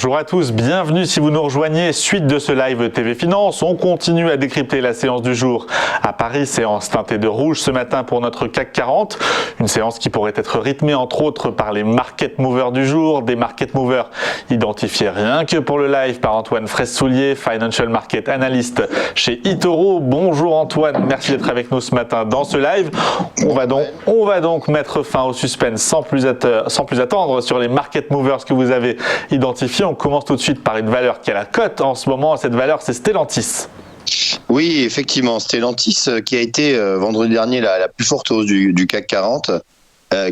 Bonjour à tous, bienvenue si vous nous rejoignez. Suite de ce live TV Finance, on continue à décrypter la séance du jour. À Paris, séance teintée de rouge ce matin pour notre CAC 40. Une séance qui pourrait être rythmée entre autres par les market movers du jour. Des market movers identifiés rien que pour le live par Antoine Fraisse-Soulier, Financial Market Analyst chez eToro. Bonjour Antoine, merci d'être avec nous ce matin dans ce live. On va donc mettre fin au suspense sans plus attendre sur les market movers que vous avez identifiés. On commence tout de suite par une valeur qui a la cote en ce moment. Cette valeur, c'est Stellantis. Oui, effectivement, Stellantis qui a été vendredi dernier la plus forte hausse du CAC 40.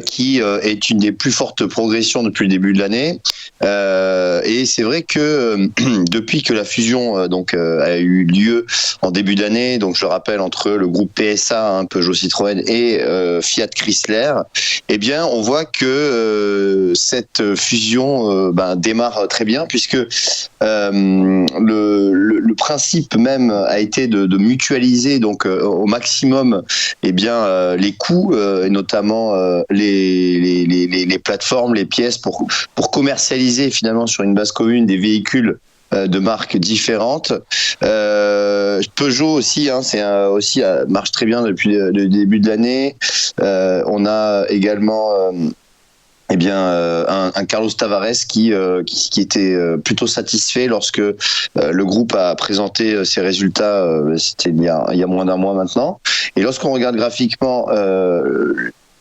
Qui est une des plus fortes progressions depuis le début de l'année. Et c'est vrai que depuis que la fusion a eu lieu en début d'année, donc je le rappelle entre le groupe PSA, Peugeot Citroën et Fiat Chrysler, eh bien on voit que cette fusion démarre très bien puisque le principe même a été de mutualiser donc au maximum les coûts et notamment les plateformes, les pièces pour commercialiser finalement sur une base commune des véhicules de marques différentes. Peugeot aussi, marche très bien depuis le début de l'année. On a également un Carlos Tavares qui était plutôt satisfait lorsque le groupe a présenté ses résultats. C'était il y a moins d'un mois maintenant. Et lorsqu'on regarde graphiquement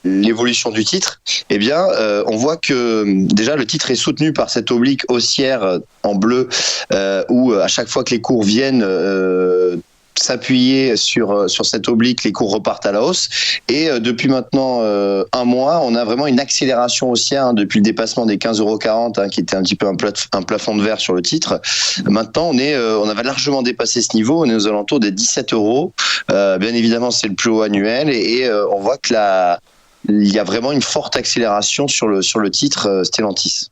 l'évolution du titre, on voit que déjà le titre est soutenu par cette oblique haussière en bleu où à chaque fois que les cours viennent s'appuyer sur cette oblique, les cours repartent à la hausse. Et depuis maintenant un mois, on a vraiment une accélération haussière depuis le dépassement des 15,40 € qui était un petit peu un plafond de verre sur le titre. Maintenant, on avait largement dépassé ce niveau. On est aux alentours des 17 €. Bien évidemment, c'est le plus haut annuel et on voit que il y a vraiment une forte accélération sur le titre Stellantis.